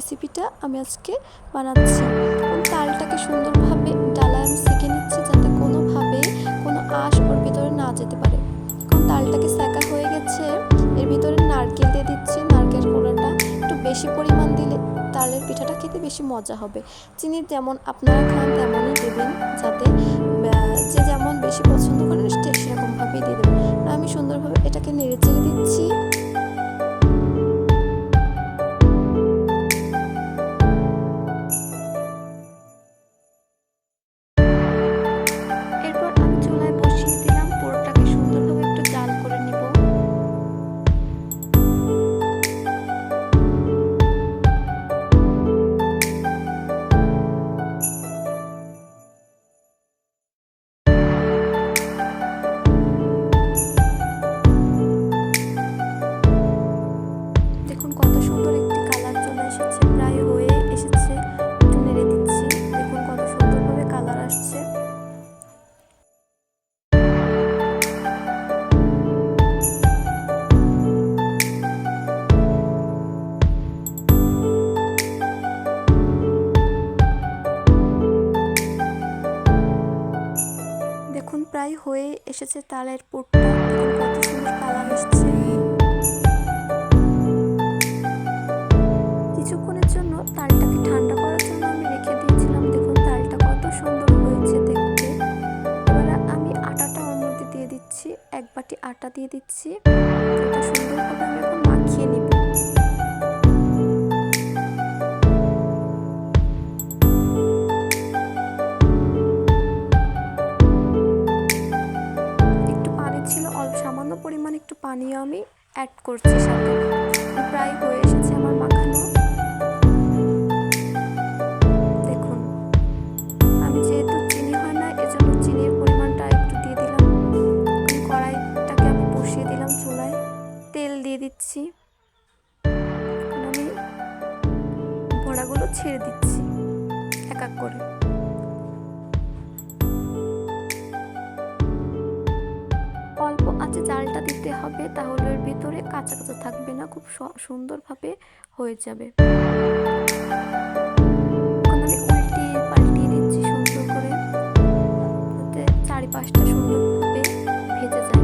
রেসিপিটা আমি আজকে বানাচ্ছি। তালটাকে সুন্দরভাবে ডালায় আমি সেঁকে নিচ্ছি যাতে কোনোভাবে কোনো আঁশ ওর ভিতরে না যেতে পারে। এখন তালটাকে সেঁকা হয়ে গেছে, এর ভিতরে নারকেল দিয়ে দিচ্ছি। নারকেল কোড়াটা একটু বেশি পরিমাণ দিলে তালের পিঠাটা খেতে বেশি মজা হবে। চিনি যেমন আপনারা খান তেমনই দেবেন, যাতে যে যেমন বেশি পছন্দ করেন সেরকমভাবেই দিয়ে দেবেন। আমি সুন্দরভাবে এটাকে নেড়ে চেড়ে দিচ্ছি। এরপর আমি চুলায় বসিয়ে দিলাম, পুরোটাকে সুন্দরভাবে একটু জাল করে নিব। দেখুন কত সুন্দর একটি কালার চলে এসেছে, প্রায় হয়ে এসেছে। একটু নেড়ে দিচ্ছি, দেখুন কত সুন্দরভাবে কালার আসছে। দেখুন প্রায় হয়ে এসেছে তালের পুরটা, দেখুন কত সুন্দর কালার এসেছে। কিছুক্ষণের জন্য তালটাকে ঠান্ডা করার জন্য আমি রেখে দিয়েছিলাম। দেখুন তালটা কত সুন্দর হয়েছে দেখতে। এবারে আমি আটাটা ওর মধ্যে দিয়ে দিচ্ছি, 1 বাটি আটা দিয়ে দিচ্ছি। এটা সুন্দরভাবে আমি এখন মাখিয়ে নিব। একটু পানি ছিল, অল্প সামান্য পরিমাণ একটু পানিও আমি অ্যাড করছি সাথে। প্রায় হয়ে এসেছে আমার মাখানো। দেখুন আমি যেহেতু চিনি হয় না, এজন্য চিনির পরিমাণটা একটু দিয়ে দিলাম। কড়াইটাকে আমি বসিয়ে দিলাম চুলায়, তেল দিয়ে দিচ্ছি। আমি বড়াগুলো ছেড়ে দিচ্ছি এক এক করে। অল্প আঁচে জালটা দিতে হবে, তাহলে এর ভিতরে কাঁচা কাঁচা থাকবে না, খুব সুন্দরভাবে হয়ে যাবে। আমি উল্টিয়ে পাল্টিয়ে দিচ্ছি সুন্দর করে, যাতে চারিপাশটা সুন্দরভাবে ভেজে যায়।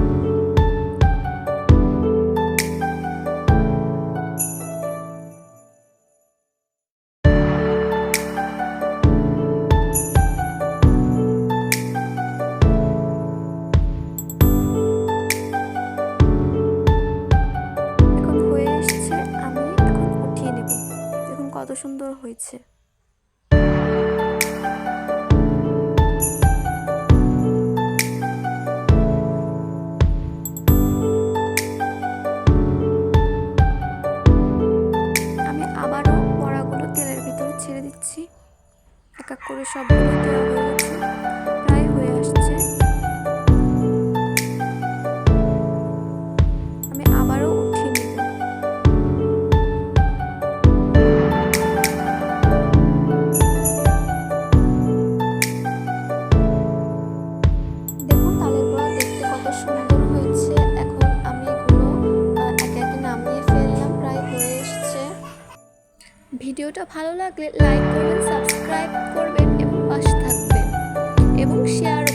কত সুন্দর হয়েছে। আমি আবারও বড়াগুলো তেলের ভিতরে ছেড়ে দিচ্ছি, এক এক করে সবগুলো দেওয়া হয়ে গেছে, প্রায় হয়ে আসছে। আমি আবারও উঠিয়ে নিব। ভিডিওটা ভালো লাগলে লাইক করবেন, সাবস্ক্রাইব করবেন এবং পাশে থাকবেন এবং শেয়ার